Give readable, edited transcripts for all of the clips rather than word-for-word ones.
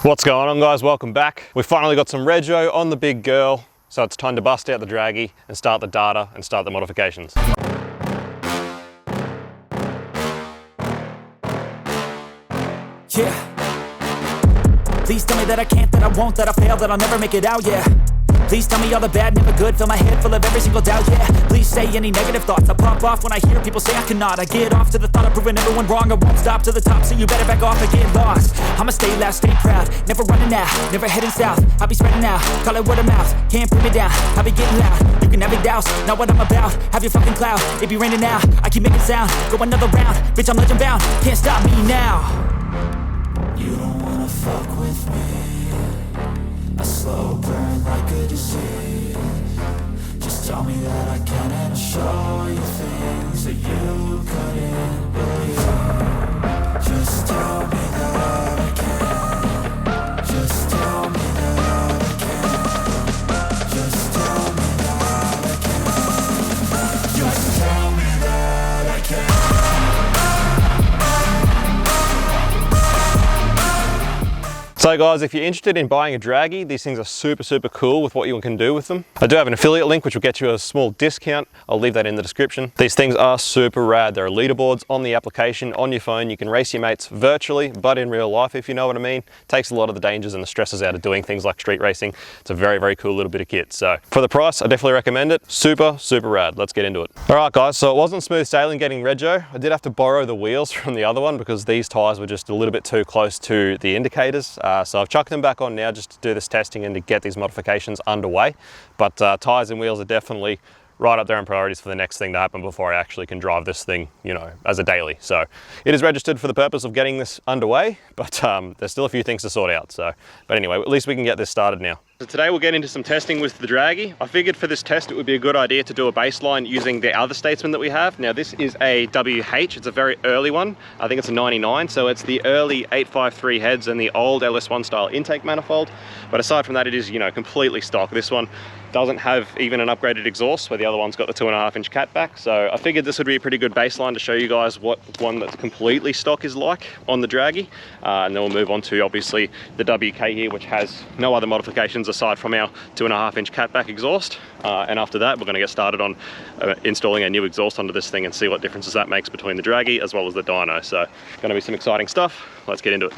What's going on, guys? Welcome back. We finally got some rego on the big girl, so it's time to bust out the Dragy and start the data and start the modifications. Yeah. Please tell me that I can't, that I won't, that I fail, that I'll never make it out, yeah. Please tell me all the bad, never good, fill my head full of every single doubt, yeah. Please say any negative thoughts, I pop off when I hear people say I cannot. I get off to the thought of proving everyone wrong, I won't stop to the top, so you better back off and get lost. I'ma stay loud, stay proud, never running out, never heading south. I'll be spreading out, call it word of mouth, can't put me down, I'll be getting loud. You can have it douse, not what I'm about, have your fucking cloud, it be raining now, I keep making sound, go another round, bitch I'm legend bound, can't stop me now. You don't wanna fuck with me, a slow burn like a disease. Just tell me that I can and I'll show you things that you couldn't believe. Just tell me that I can. Just tell me that I can. Just tell me that I can. Just tell me that I can. So guys, if you're interested in buying a Dragy, these things are super cool with what you can do with them. I do have an affiliate link which will get you a small discount. I'll leave that in the description. These things are super rad. There are leaderboards on the application, on your phone. You can race your mates virtually, but in real life, if you know what I mean. Takes a lot of the dangers and the stresses out of doing things like street racing. It's a very cool little bit of kit. So for the price, I definitely recommend it. Super rad. Let's get into it. All right guys, so it wasn't smooth sailing getting rego. I did have to borrow the wheels from the other one because these tires were just a little bit too close to the indicators. So I've chucked them back on now just to do this testing and to get these modifications underway. But tires and wheels are definitely right up there in priorities for the next thing to happen before I actually can drive this thing, you know, as a daily. So it is registered for the purpose of getting this underway, but there's still a few things to sort out. So, but anyway, at least we can get this started now. So today we'll get into some testing with the Dragy. I figured for this test it would be a good idea to do a baseline using the other Statesman that we have. Now this is a WH, it's a very early one. I think it's a 99, so it's the early 853 heads and the old LS1 style intake manifold. But aside from that, it is, you know, completely stock. This one doesn't have even an upgraded exhaust where the other one's got the 2.5-inch catback. So I figured this would be a pretty good baseline to show you guys what one that's completely stock is like on the Dragy. And then we'll move on to obviously the WK here, which has no other modifications aside from our 2.5-inch catback exhaust. And after that, we're going to get started on installing a new exhaust onto this thing and see what differences that makes between the Dragy as well as the Dyno. So going to be some exciting stuff. Let's get into it.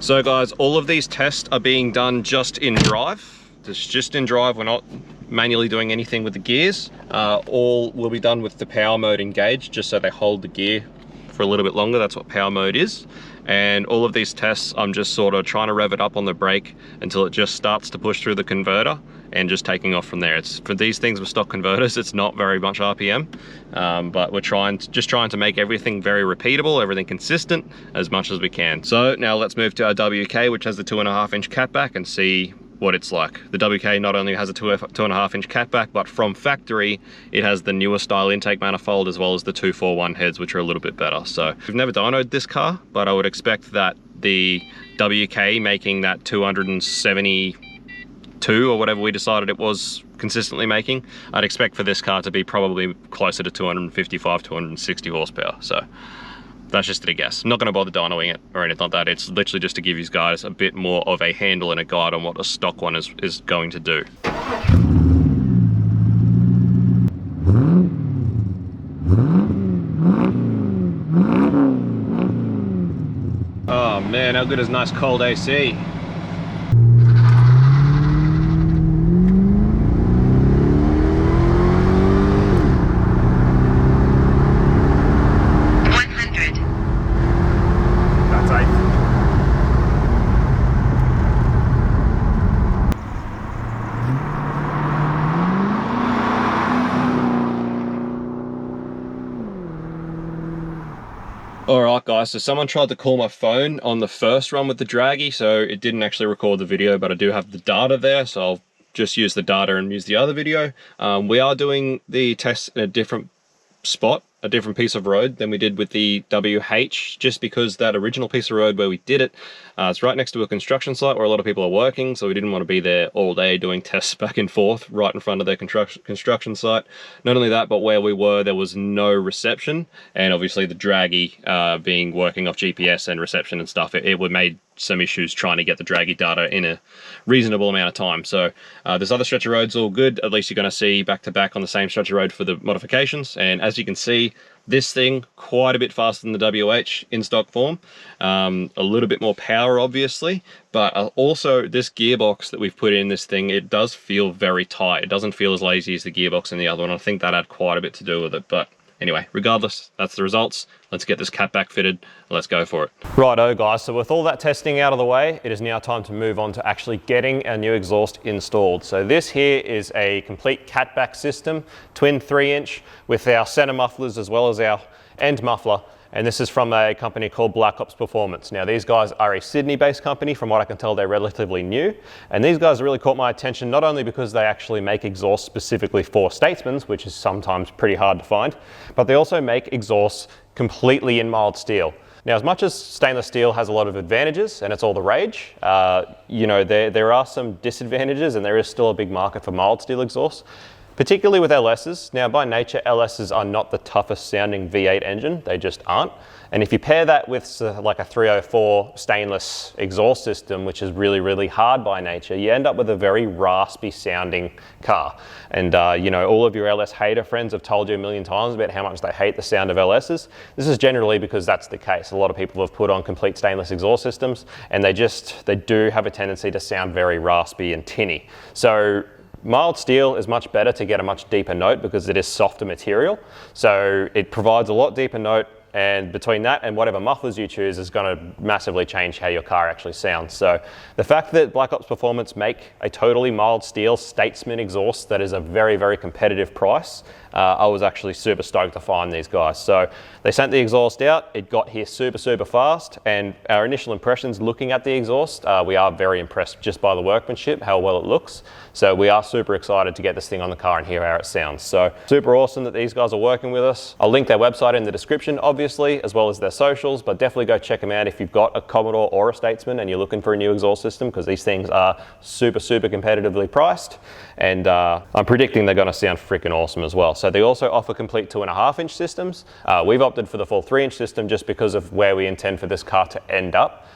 So guys, all of these tests are being done just in drive. It's just in drive, we're not manually doing anything with the gears. All will be done with the power mode engaged, just so they hold the gear for a little bit longer. That's what power mode is. And all of these tests, I'm just sort of trying to rev it up on the brake until it just starts to push through the converter and just taking off from there. It's for these things with stock converters, it's not very much RPM, but we're just trying to make everything very repeatable, everything consistent as much as we can. So now let's move to our WK, which has the 2.5-inch catback, and see what it's like. The WK not only has a 2.5-inch catback, but from factory, it has the newer style intake manifold as well as the 241 heads, which are a little bit better. So we've never dynoed this car, but I would expect that the WK making that 272 or whatever we decided it was consistently making, I'd expect for this car to be probably closer to 255, 260 horsepower. So that's just a guess. I'm not going to bother dynoing it or anything like that. It's literally just to give you guys a bit more of a handle and a guide on what a stock one is going to do. Oh man, how good is nice cold AC? Alright guys, so someone tried to call my phone on the first run with the Dragy, so it didn't actually record the video, but I do have the data there, so I'll just use the data and use the other video. We are doing the test in a different spot, a different piece of road than we did with the WH, just because that original piece of road where we did it, it's right next to a construction site where a lot of people are working, so we didn't want to be there all day doing tests back and forth right in front of their construction site. Not only that, but where we were, there was no reception, and obviously the Dragy being working off GPS and reception and stuff, it made some issues trying to get the Dragy data in a reasonable amount of time. So this other stretch of road's all good. At least you're going to see back to back on the same stretch of road for the modifications, and as you can see, this thing quite a bit faster than the WH in stock form, a little bit more power obviously, but also this gearbox that we've put in this thing, it does feel very tight. It doesn't feel as lazy as the gearbox in the other one. I think that had quite a bit to do with it, but anyway, regardless, that's the results. Let's get this cat back fitted. Let's go for it. Righto guys, so with all that testing out of the way, it is now time to move on to actually getting our new exhaust installed. So this here is a complete catback system, twin 3-inch with our center mufflers as well as our end muffler. And this is from a company called BlackOps Performance. Now these guys are a Sydney-based company. From what I can tell, they're relatively new. And these guys really caught my attention, not only because they actually make exhaust specifically for Statesmans, which is sometimes pretty hard to find, but they also make exhausts completely in mild steel. Now, as much as stainless steel has a lot of advantages and it's all the rage, you know, there are some disadvantages, and there is still a big market for mild steel exhausts, particularly with LSs. Now, by nature, LSs are not the toughest sounding V8 engine. They just aren't. And if you pair that with like a 304 stainless exhaust system, which is really, really hard by nature, you end up with a very raspy sounding car. And you know, all of your LS hater friends have told you a million times about how much they hate the sound of LSs. This is generally because that's the case. A lot of people have put on complete stainless exhaust systems, and they do have a tendency to sound very raspy and tinny. So mild steel is much better to get a much deeper note because it is softer material. So it provides a lot deeper note, and between that and whatever mufflers you choose is going to massively change how your car actually sounds. So the fact that BlackOps Performance make a totally mild steel Statesman exhaust that is a very, very competitive price, I was actually super stoked to find these guys. So they sent the exhaust out, it got here super, super fast, and our initial impressions looking at the exhaust, we are very impressed just by the workmanship, how well it looks. So we are super excited to get this thing on the car and hear how it sounds. So super awesome that these guys are working with us. I'll link their website in the description, obviously, as well as their socials, but definitely go check them out if you've got a Commodore or a Statesman and you're looking for a new exhaust system, because these things are super, super competitively priced, and I'm predicting they're going to sound freaking awesome as well. So they also offer complete 2.5-inch systems. We've opted for the full 3-inch system just because of where we intend for this car to end up.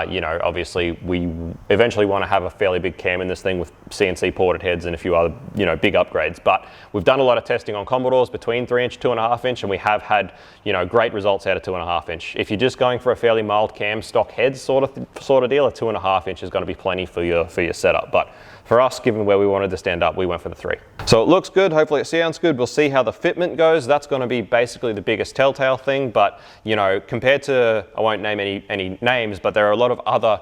You know, obviously we eventually want to have a fairly big cam in this thing with CNC ported heads and a few other, you know, big upgrades. But we've done a lot of testing on Commodores between 3-inch, 2.5-inch, and we have had, you know, great results out of 2.5-inch. If you're just going for a fairly mild cam, stock heads sort of deal, a 2.5-inch is going to be plenty for your setup. But for us, given where we wanted to stand up, we went for the 3. So it looks good, hopefully it sounds good. We'll see how the fitment goes. That's going to be basically the biggest telltale thing. But, you know, compared to, I won't name any names, but there are a lot of other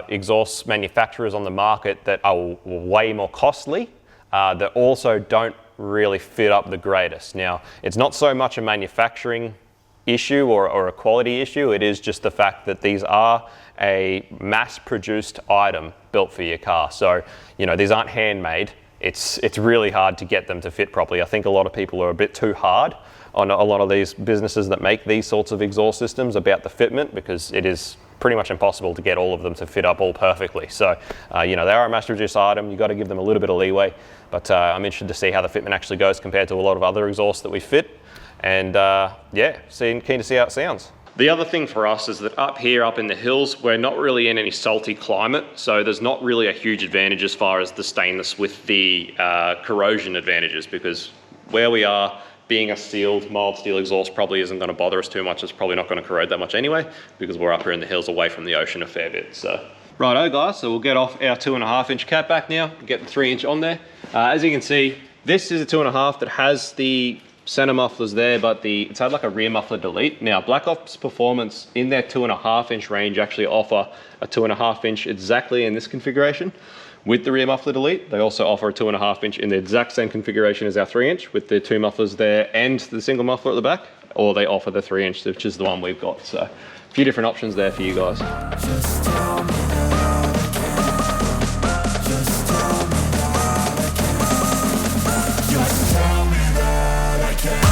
exhaust manufacturers on the market that are way more costly, that also don't really fit up the greatest. Now, it's not so much a manufacturing issue or a quality issue. It is just the fact that these are a mass-produced item built for your car. So, you know, these aren't handmade. It's really hard to get them to fit properly. I think a lot of people are a bit too hard on a lot of these businesses that make these sorts of exhaust systems about the fitment, because it is pretty much impossible to get all of them to fit up all perfectly. So, you know, they are a mass-produced item. You've got to give them a little bit of leeway. But I'm interested to see how the fitment actually goes compared to a lot of other exhausts that we fit. And yeah, keen to see how it sounds. The other thing for us is that up here, up in the hills, we're not really in any salty climate, so there's not really a huge advantage as far as the stainless with the corrosion advantages, because where we are, being a sealed, mild steel exhaust probably isn't going to bother us too much. It's probably not going to corrode that much anyway, because we're up here in the hills away from the ocean a fair bit. So, righto guys, so we'll get off our 2.5-inch catback now, get the 3-inch on there. As you can see, this is a 2.5 that has the center mufflers there, but it's had like a rear muffler delete. Now, BlackOps Performance in their 2.5-inch range actually offer a 2.5-inch exactly in this configuration, with the rear muffler delete. They also offer a 2.5 inch in the exact same configuration as our 3 inch with the 2 mufflers there and the single muffler at the back, or they offer the 3 inch, which is the one we've got. So a few different options there for you guys. Just tell me that I can. Just tell me that I can. Just tell me that I can.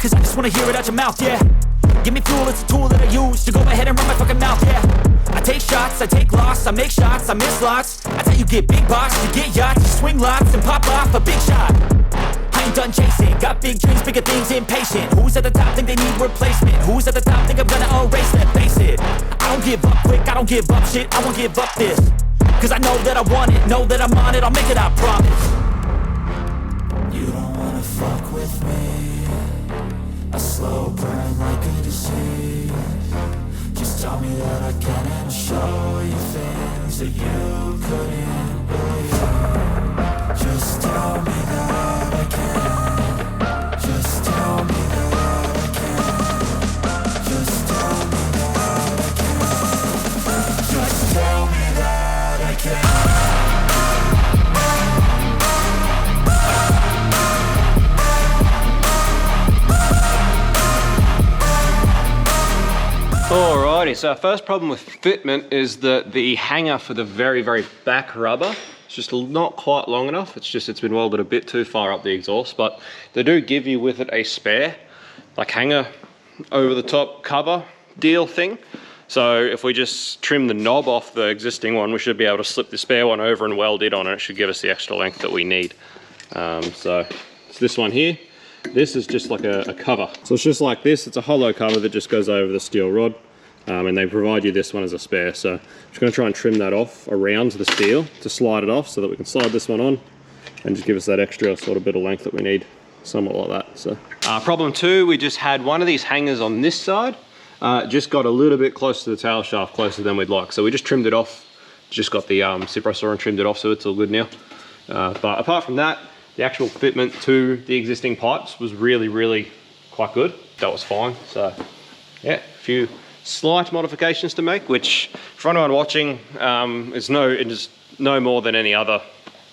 Cause I just wanna hear it out your mouth, yeah. Give me fuel, it's a tool that I use to go ahead and run my fucking mouth, yeah. I take shots, I take loss, I make shots, I miss lots. That's how you get big box, you get yachts, you swing lots and pop off a big shot. I ain't done chasing, got big dreams, bigger things, impatient. Who's at the top think they need replacement? Who's at the top think I'm gonna erase them? Face it, I don't give up quick, I don't give up shit, I won't give up this. Cause I know that I want it, know that I'm on it, I'll make it, I promise. You don't wanna fuck with me. A slow burn like a disease. Just tell me that I can and I'll show you things that you couldn't believe. Just tell me that I can. Just tell me that I can. Just tell me that I can. Just tell me that I can. Alrighty, so our first problem with fitment is that the hanger for the very back rubber is just not quite long enough. It's been welded a bit too far up the exhaust, but they do give you with it a spare, like hanger over the top cover deal thing. So if we just trim the knob off the existing one, we should be able to slip the spare one over and weld it on, and it should give us the extra length that we need. So it's this one here. This is just like a cover. So it's just like this, it's a hollow cover that just goes over the steel rod. And they provide you this one as a spare. So I'm just gonna try and trim that off around the steel to slide it off so that we can slide this one on and just give us that extra sort of bit of length that we need, somewhat like that. So problem 2, we just had one of these hangers on this side, just got a little bit close to the tail shaft, closer than we'd like. So we just trimmed it off, just got the Cipro saw and trimmed it off, so it's all good now. But apart from that, the actual fitment to the existing pipes was really quite good. That was fine. So yeah, a few slight modifications to make, which for anyone watching is no more than any other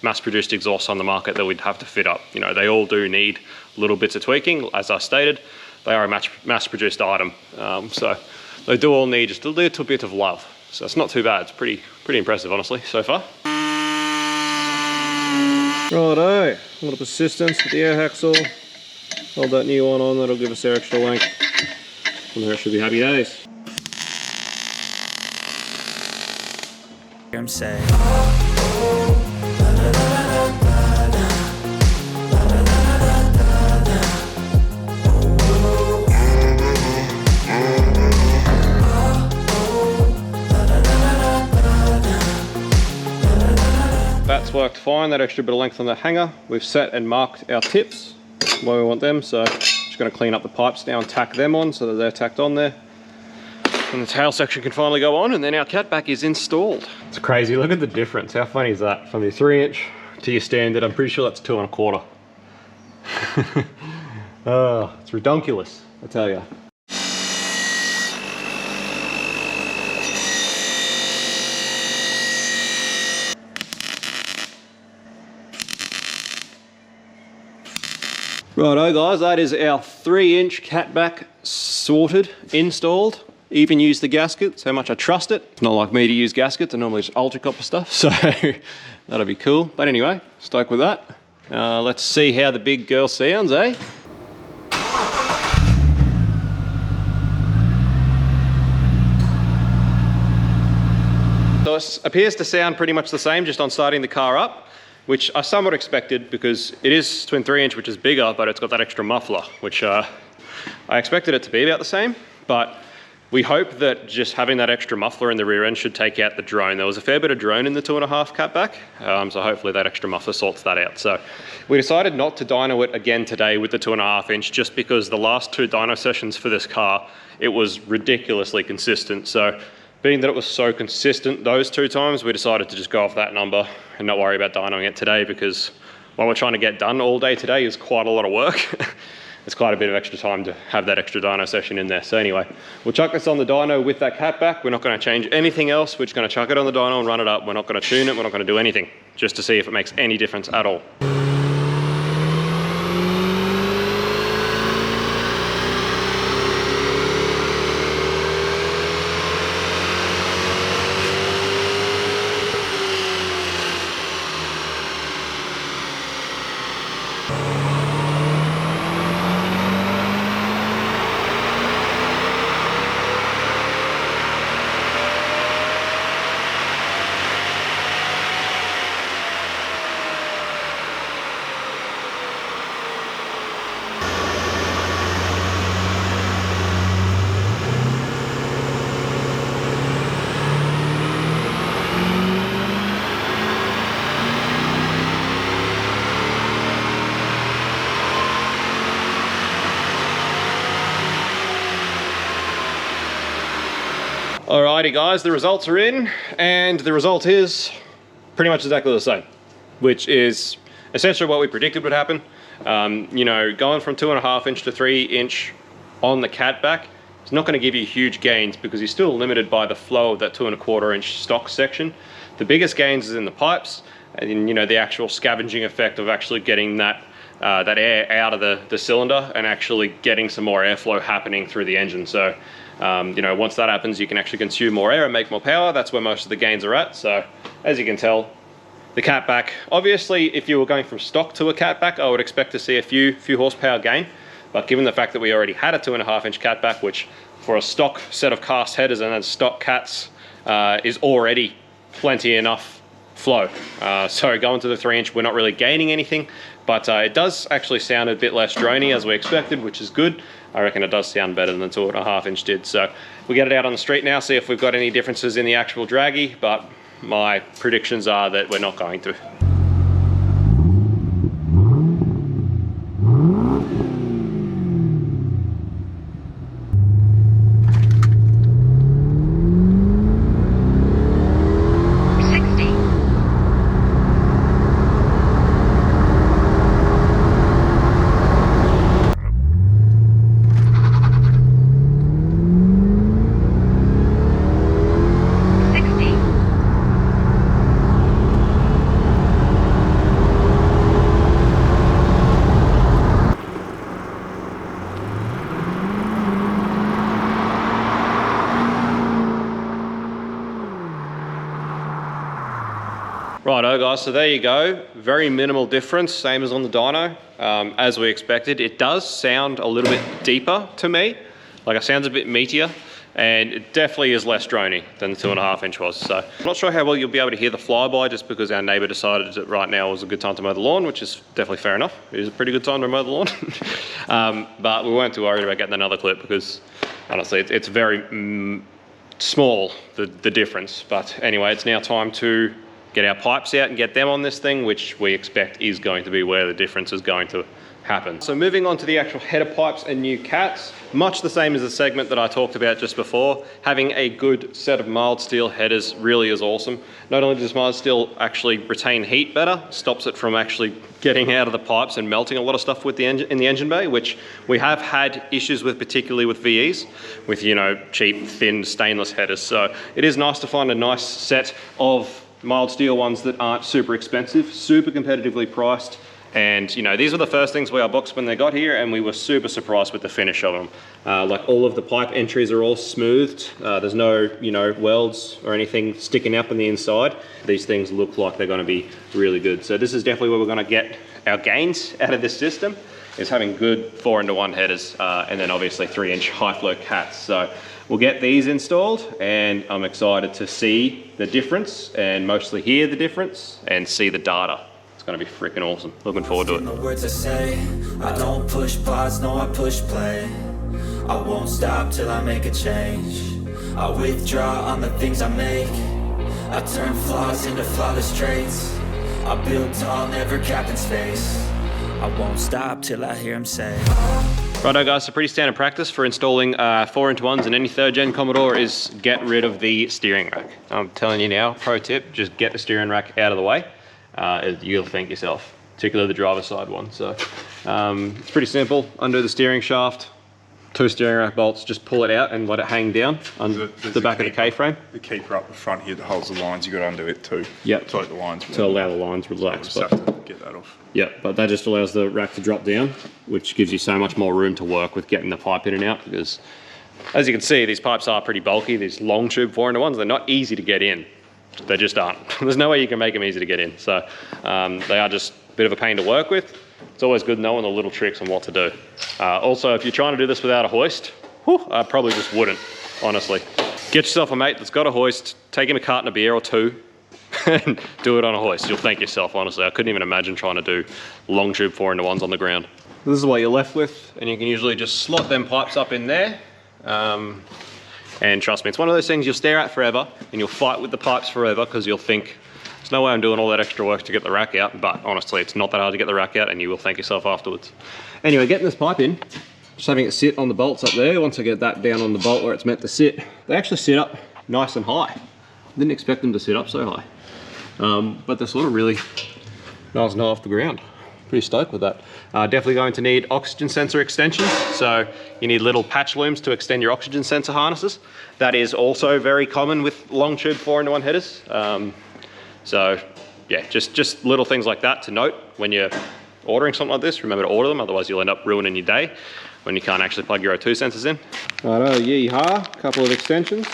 mass-produced exhaust on the market that we'd have to fit up. You know, they all do need little bits of tweaking. As I stated, they are a mass-produced item, so they do all need just a little bit of love. So it's not too bad. It's pretty impressive, honestly, so far. Righto, a lot of persistence with the air hacksaw. Hold that new one on, that'll give us our extra length. And there should be happy days. Hear him say. That's worked fine, that extra bit of length on the hanger. We've set and marked our tips where we want them, so just going to clean up the pipes now and tack them on so that they're tacked on there. And the tail section can finally go on, and then our catback is installed. It's crazy, look at the difference. How funny is that? From your 3 inch to your standard, I'm pretty sure that's 2 1/4. Oh, it's redonkulous, I tell you. Righto guys, that is our 3 inch catback sorted, installed. Even used the gasket, that's how much I trust it. It's not like me to use gaskets, I normally just ultra copper stuff, so that'll be cool. But anyway, stoked with that. Let's see how the big girl sounds, eh? So it appears to sound pretty much the same just on starting the car up, which I somewhat expected because it is twin 3 inch, which is bigger, but it's got that extra muffler, which I expected it to be about the same, but We hope that just having that extra muffler in the rear end should take out the drone. There was a fair bit of drone in the 2.5 catback, so hopefully that extra muffler sorts that out. So we decided not to dyno it again today with the 2.5 inch, just because the last 2 dyno sessions for this car, it was ridiculously consistent. So being that it was so consistent those 2 times, we decided to just go off that number and not worry about dynoing it today, because what we're trying to get done all day today is quite a lot of work. It's quite a bit of extra time to have that extra dyno session in there. So anyway, we'll chuck this on the dyno with that catback. We're not going to change anything else. We're just going to chuck it on the dyno and run it up. We're not going to tune it. We're not going to do anything, just to see if it makes any difference at all. Alrighty guys, the results are in, and the result is pretty much exactly the same, which is essentially what we predicted would happen. You know, going from 2.5 inch to 3 inch on the catback is not going to give you huge gains, because you're still limited by the flow of that 2.25 inch stock section. The biggest gains is in the pipes, and you know, the actual scavenging effect of actually getting that that air out of the cylinder and actually getting some more airflow happening through the engine. So you know, once that happens, you can actually consume more air and make more power. That's where most of the gains are at. So as you can tell, the catback, obviously if you were going from stock to a catback, I would expect to see a few horsepower gain, but given the fact that we already had a 2.5 inch catback, which for a stock set of cast headers and then stock cats is already plenty enough flow. So going to the 3 inch, we're not really gaining anything, but it does actually sound a bit less drony as we expected, which is good. I reckon it does sound better than the 2.5 inch did. So we'll get it out on the street now, see if we've got any differences in the actual Dragy, but my predictions are that we're not going to. Righto guys, so there you go. Very minimal difference, same as on the dyno, as we expected. It does sound a little bit deeper to me, like it sounds a bit meatier, and it definitely is less drony than the 2.5 inch was. So I'm not sure how well you'll be able to hear the flyby, just because our neighbour decided that right now was a good time to mow the lawn, which is definitely fair enough. It is a pretty good time to mow the lawn. But we weren't too worried about getting another clip, because honestly it's very small, the difference. But anyway, it's now time to get our pipes out and get them on this thing, which we expect is going to be where the difference is going to happen. So moving on to the actual header pipes and new cats, much the same as the segment that I talked about just before. Having a good set of mild steel headers really is awesome. Not only does mild steel actually retain heat better, stops it from actually getting out of the pipes and melting a lot of stuff with the engine in the engine bay, which we have had issues with, particularly with VEs, with, you know, cheap, thin, stainless headers. So it is nice to find a nice set of mild steel ones that aren't super expensive, super competitively priced. And you know, these were the first things we unboxed when they got here, and we were super surprised with the finish of them. Like all of the pipe entries are all smoothed. There's no, you know, welds or anything sticking up on the inside. These things look like they're going to be really good. So this is definitely where we're going to get our gains out of this system, is having good 4-into-1 headers, and then obviously 3-inch high flow cats. So we'll get these installed, and I'm excited to see the difference, and mostly hear the difference and see the data. It's gonna be freaking awesome. Looking forward to it. The words I say, I don't push pause, no, I push play. I won't stop till I make a change. I withdraw on the things I make. I turn flaws into flawless traits. I build tall, never capped in space. I won't stop till I hear him say. Righto guys, so pretty standard practice for installing 4x1s in any 3rd gen Commodore is get rid of the steering rack. I'm telling you now, pro tip, just get the steering rack out of the way. You'll thank yourself, particularly the driver's side one. So it's pretty simple. Undo the steering shaft, 2 steering rack bolts, just pull it out and let it hang down on the back of the K-frame. The keeper up the front here that holds the lines, you got to undo it too. Yep. To let the lines to allow the lines relax. So have to get that off. Yeah, but that just allows the rack to drop down, which gives you so much more room to work with getting the pipe in and out, because as you can see, these pipes are pretty bulky. These long tube 4-into-1s, they're not easy to get in. They just aren't. There's no way you can make them easy to get in. So they are just a bit of a pain to work with. It's always good knowing the little tricks on what to do. Also, if you're trying to do this without a hoist, I probably just wouldn't, honestly. Get yourself a mate that's got a hoist, take him a carton of beer or 2, and do it on a hoist. You'll thank yourself, honestly. I couldn't even imagine trying to do long tube 4-into-1s on the ground. This is what you're left with, and you can usually just slot them pipes up in there. And trust me, it's one of those things you'll stare at forever, and you'll fight with the pipes forever, because you'll think, there's no way I'm doing all that extra work to get the rack out, but honestly, it's not that hard to get the rack out, and you will thank yourself afterwards. Anyway, getting this pipe in, just having it sit on the bolts up there. Once I get that down on the bolt where it's meant to sit, they actually sit up nice and high. Didn't expect them to sit up so high. But they're sort of really nice and high off the ground. Pretty stoked with that. Definitely going to need oxygen sensor extensions. So you need little patch looms to extend your oxygen sensor harnesses. That is also very common with long tube 4-into-1 headers. So yeah, just little things like that to note when you're ordering something like this. Remember to order them, otherwise you'll end up ruining your day when you can't actually plug your O2 sensors in. Righto, yeehaw, couple of extensions.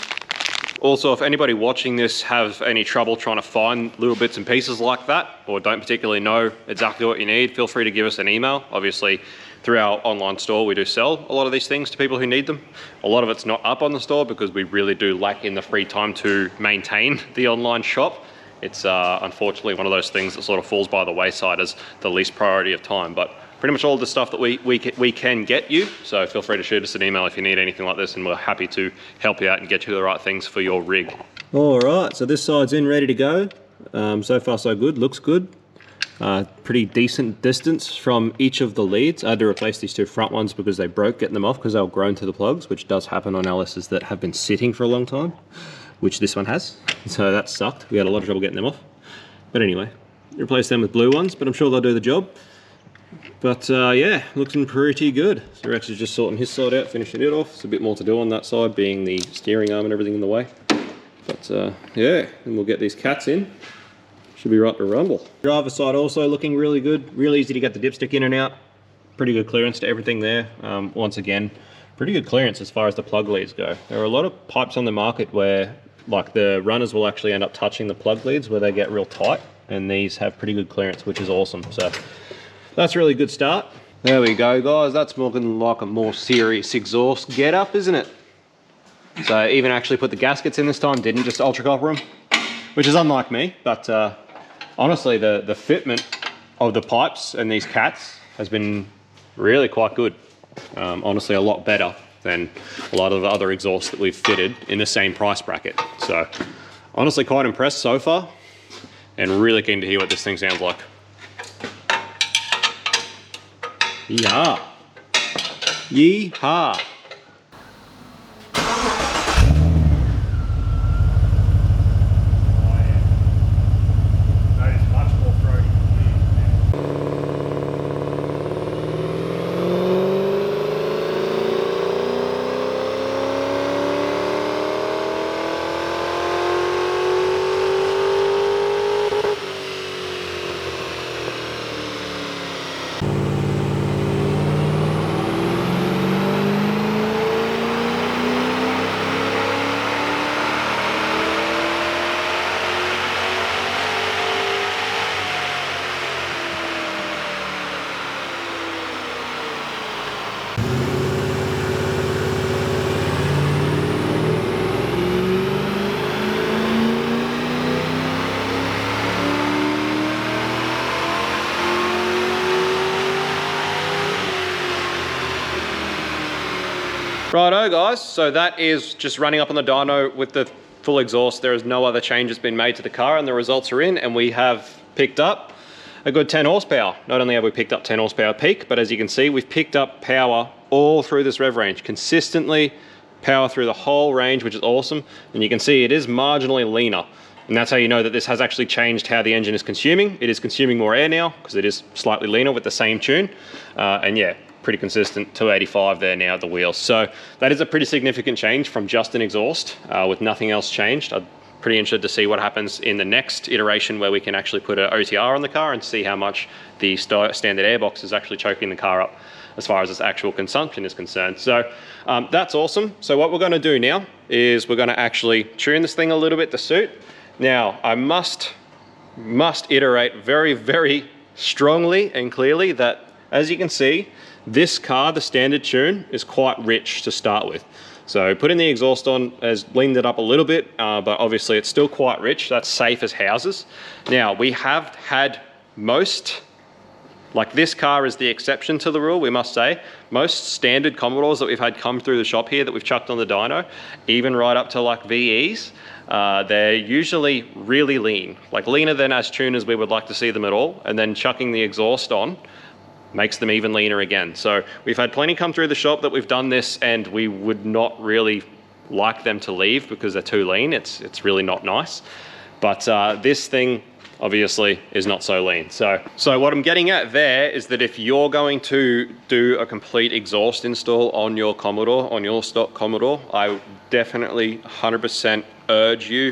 Also, if anybody watching this have any trouble trying to find little bits and pieces like that, or don't particularly know exactly what you need, feel free to give us an email. Obviously, through our online store, we do sell a lot of these things to people who need them. A lot of it's not up on the store because we really do lack in the free time to maintain the online shop. It's unfortunately one of those things that sort of falls by the wayside as the least priority of time, but pretty much all the stuff that we can get you. So feel free to shoot us an email if you need anything like this, and we're happy to help you out and get you the right things for your rig. All right, so this side's in, ready to go. So far so good, looks good. Pretty decent distance from each of the leads. I had to replace these 2 front ones because they broke getting them off because they were grown to the plugs, which does happen on LSs that have been sitting for a long time, which this one has. So that sucked. We had a lot of trouble getting them off. But anyway, replace them with blue ones, but I'm sure they'll do the job. But yeah, looking pretty good. So Rex is just sorting his side out, finishing it off. There's a bit more to do on that side, being the steering arm and everything in the way. But yeah, and we'll get these cats in. Should be right to rumble. Driver side also looking really good. Really easy to get the dipstick in and out. Pretty good clearance to everything there. Once again, pretty good clearance as far as the plug leads go. There are a lot of pipes on the market where like the runners will actually end up touching the plug leads where they get real tight, and these have pretty good clearance, which is awesome. So that's a really good start. There we go, guys. That's looking like a more serious exhaust getup, isn't it? So even actually put the gaskets in this time, didn't just ultra copper them, which is unlike me. But honestly, the fitment of the pipes and these cats has been really quite good. Honestly, a lot better than a lot of the other exhausts that we've fitted in the same price bracket. So honestly, quite impressed so far, and really keen to hear what this thing sounds like. Yeehaw. Yeehaw. Righto guys, so that is just running up on the dyno with the full exhaust. There is no other changes been made to the car, and the results are in, and we have picked up a good 10 horsepower. Not only have we picked up 10 horsepower peak, but as you can see, we've picked up power all through this rev range, consistently power through the whole range, which is awesome. And you can see it is marginally leaner. And that's how you know that this has actually changed how the engine is consuming. It is consuming more air now because it is slightly leaner with the same tune. And yeah, pretty consistent, 285 there now at the wheels. So that is a pretty significant change from just an exhaust with nothing else changed. I'm pretty interested to see what happens in the next iteration where we can actually put an OTR on the car and see how much the standard airbox is actually choking the car up as far as its actual consumption is concerned. So that's awesome. So what we're gonna do now is we're gonna actually tune this thing a little bit to suit. Now, I must iterate very, very strongly and clearly that, as you can see, this car, the standard tune, is quite rich to start with. So putting the exhaust on has leaned it up a little bit, but obviously it's still quite rich. That's safe as houses. Now, we have had most, like this car is the exception to the rule, we must say. Most standard Commodores that we've had come through the shop here that we've chucked on the dyno, even right up to like VEs, they're usually really lean, like leaner than as tuned as we would like to see them at all. And then chucking the exhaust on makes them even leaner again. So we've had plenty come through the shop that we've done this, and we would not really like them to leave because they're too lean. It's really not nice. But this thing obviously is not so lean. So what I'm getting at there is that if you're going to do a complete exhaust install on your Commodore, on your stock Commodore, I definitely 100%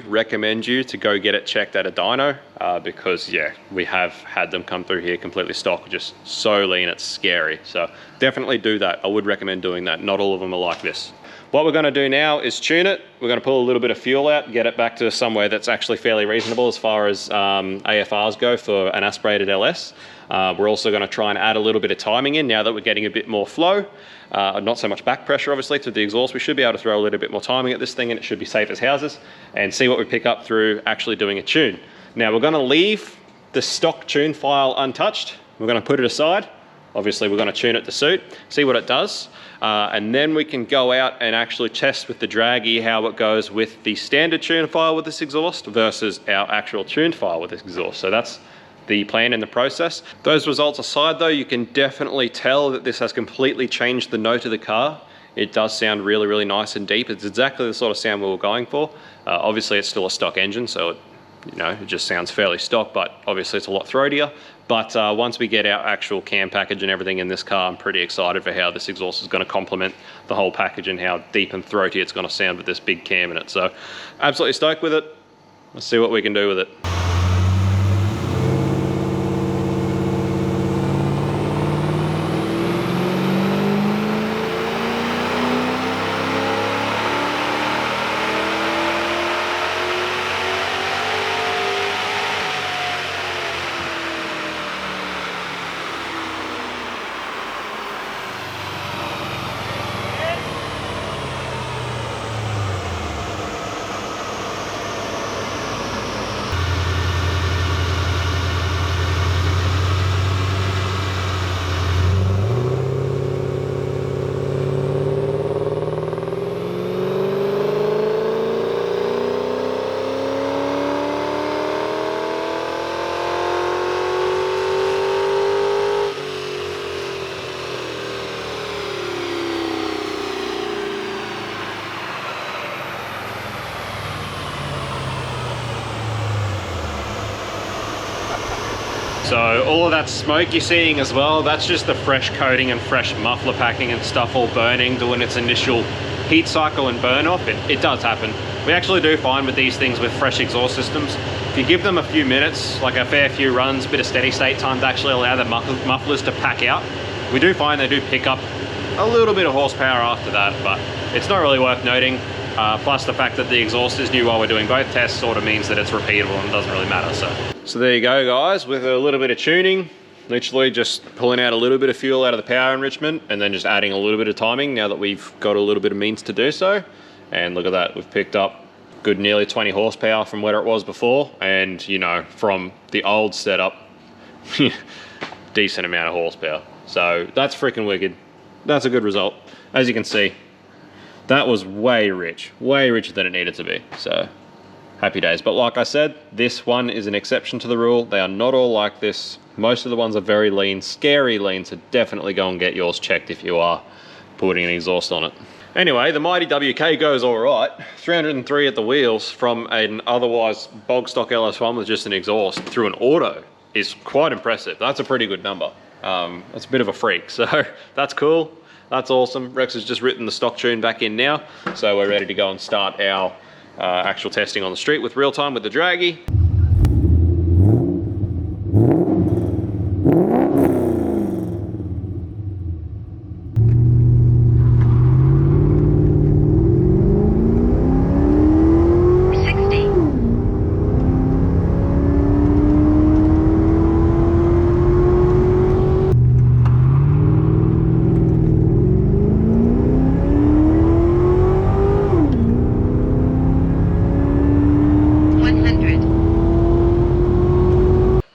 recommend you to go get it checked at a dyno because yeah, we have had them come through here completely stock, just so lean, it's scary. So definitely do that. I would recommend doing that. Not all of them are like this. What we're going to do now is tune it. We're going to pull a little bit of fuel out, get it back to somewhere that's actually fairly reasonable as far as AFRs go for an aspirated LS. We're also going to try and add a little bit of timing in now that we're getting a bit more flow. Not so much back pressure obviously to the exhaust. We should be able to throw a little bit more timing at this thing, and it should be safe as houses, and see what we pick up through actually doing a tune. Now we're going to leave the stock tune file untouched. We're going to put it aside. Obviously we're going to tune it to suit, see what it does, and then we can go out and actually test with the Dragy how it goes with the standard tune file with this exhaust versus our actual tuned file with this exhaust. So that's the plan and the process. Those results aside though, you can definitely tell that this has completely changed the note of the car. It does sound really, really nice and deep. It's exactly the sort of sound we were going for. Obviously it's still a stock engine, so it just sounds fairly stock, but obviously it's a lot throatier. But once we get our actual cam package and everything in this car, I'm pretty excited for how this exhaust is going to complement the whole package and how deep and throaty it's going to sound with this big cam in it. So absolutely stoked with it. Let's see what we can do with it. So all of that smoke you're seeing as well, that's just the fresh coating and fresh muffler packing and stuff all burning, doing its initial heat cycle and burn off. It does happen. We actually do find with these things with fresh exhaust systems, if you give them a few minutes, like a fair few runs, bit of steady state time to actually allow the mufflers to pack out, we do find they do pick up a little bit of horsepower after that, but it's not really worth noting. Plus the fact that the exhaust is new while we're doing both tests sort of means that it's repeatable and it doesn't really matter. So there you go guys, with a little bit of tuning, literally just pulling out a little bit of fuel out of the power enrichment and then just adding a little bit of timing now that we've got a little bit of means to do so. And look at that, we've picked up good nearly 20 horsepower from where it was before, and from the old setup, decent amount of horsepower. So that's freaking wicked. That's a good result. As you can see, that was way richer than it needed to be. So happy days. But like I said, this one is an exception to the rule. They are not all like this. Most of the ones are very lean, scary lean, so definitely go and get yours checked if you are putting an exhaust on it. Anyway, the mighty WK goes all right. 303 at the wheels from an otherwise bog stock LS1 with just an exhaust through an auto is quite impressive. That's a pretty good number. That's a bit of a freak, so that's cool. That's awesome. Rex has just written the stock tune back in now, so we're ready to go and start our actual testing on the street with real time with the Dragy.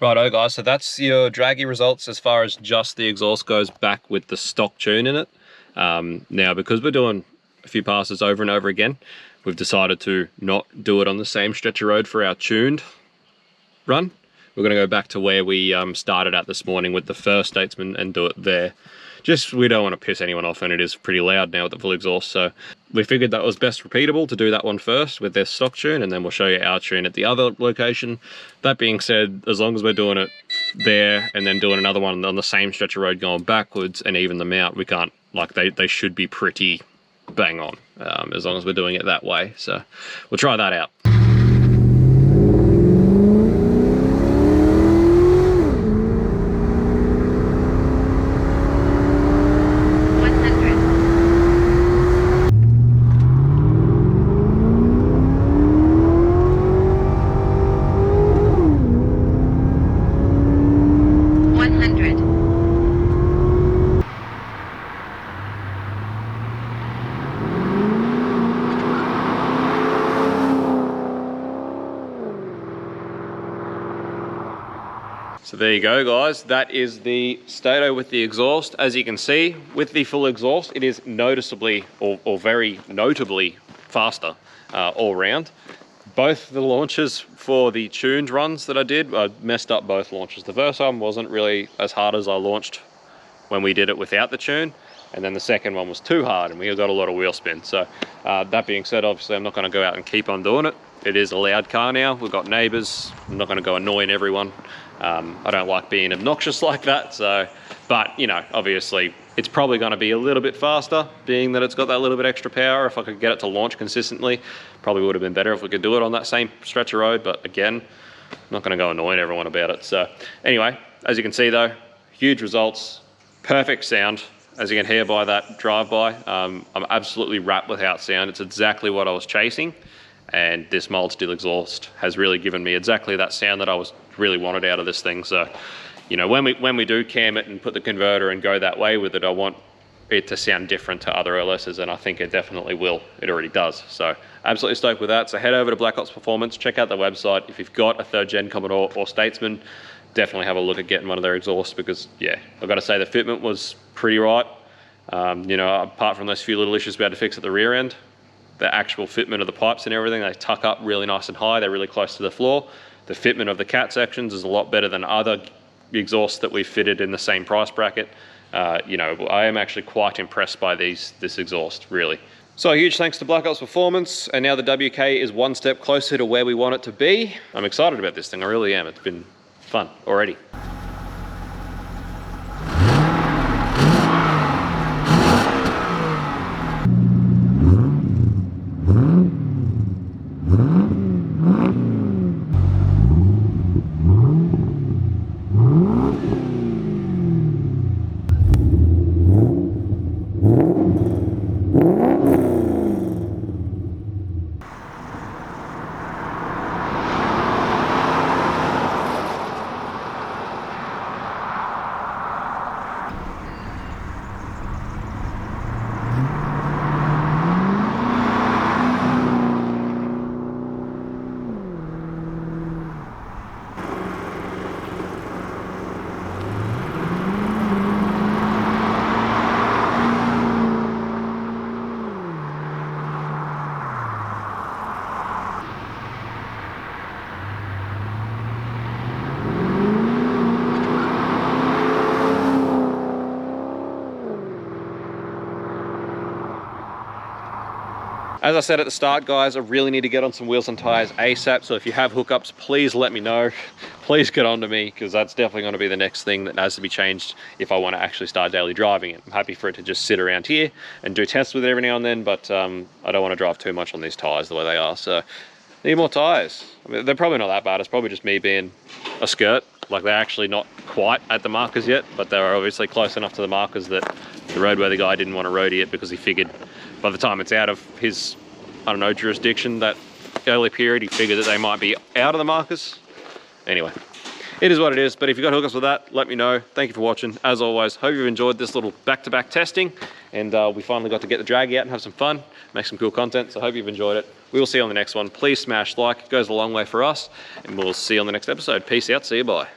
Righto guys, so that's your Dragy results as far as just the exhaust goes back with the stock tune in it. Now because we're doing a few passes over and over again, we've decided to not do it on the same stretch of road for our tuned run. We're going to go back to where we started at this morning with the first Statesman and do it there. Just, we don't want to piss anyone off, and it is pretty loud now with the full exhaust, so we figured that was best repeatable to do that one first with their stock tune, and then we'll show you our tune at the other location. That being said, as long as we're doing it there and then doing another one on the same stretch of road going backwards and even them out, we can't, like, they should be pretty bang on, as long as we're doing it that way. So we'll try that out. So there you go guys, that is the Stato with the exhaust. As you can see, with the full exhaust, it is noticeably or very notably faster all round. Both the launches for the tuned runs that I did, I messed up both launches. The first one wasn't really as hard as I launched when we did it without the tune, and then the second one was too hard and we got a lot of wheel spin. So that being said, obviously I'm not going to go out and keep on doing it. It is a loud car now, we've got neighbours, I'm not going to go annoying everyone. I don't like being obnoxious like that, so, but you know, obviously it's probably going to be a little bit faster, being that it's got that little bit extra power. If I could get it to launch consistently, probably would have been better if we could do it on that same stretch of road, but again, I'm not going to go annoying everyone about it. So anyway, as you can see though, huge results, perfect sound, as you can hear by that drive-by. I'm absolutely wrapped with how it sounds. It's exactly what I was chasing, and this mild steel exhaust has really given me exactly that sound that I was really wanted out of this thing. So, you know, when we do cam it and put the converter and go that way with it, I want it to sound different to other LSs, and I think it definitely will. It already does. So absolutely stoked with that. So head over to BlackOps Performance, check out their website. If you've got a 3rd gen Commodore or Statesman, definitely have a look at getting one of their exhausts, because yeah, I've got to say the fitment was pretty right. You know, apart from those few little issues we had to fix at the rear end, the actual fitment of the pipes and everything, they tuck up really nice and high. They're really close to the floor. The fitment of the cat sections is a lot better than other exhausts that we've fitted in the same price bracket. You know, I am actually quite impressed by this exhaust, really. So a huge thanks to BlackOps Performance, and now the WK is one step closer to where we want it to be. I'm excited about this thing, I really am. It's been fun already. As I said at the start, guys, I really need to get on some wheels and tires ASAP. So if you have hookups, please let me know. Please get on to me, because that's definitely going to be the next thing that has to be changed if I want to actually start daily driving it. I'm happy for it to just sit around here and do tests with it every now and then, but I don't want to drive too much on these tires the way they are. So need more tires. I mean, they're probably not that bad. It's probably just me being a skirt. Like, they're actually not quite at the markers yet, but they're obviously close enough to the markers that the roadworthy guy didn't want to roadie it, because he figured by the time it's out of his, I don't know, jurisdiction, that early period, he figured that they might be out of the markers. Anyway, it is what it is. But if you've got hookups with that, let me know. Thank you for watching. As always, hope you've enjoyed this little back-to-back testing, and we finally got to get the Dragy out and have some fun, make some cool content. So I hope you've enjoyed it. We will see you on the next one. Please smash like, it goes a long way for us, and we'll see you on the next episode. Peace out, see you, bye.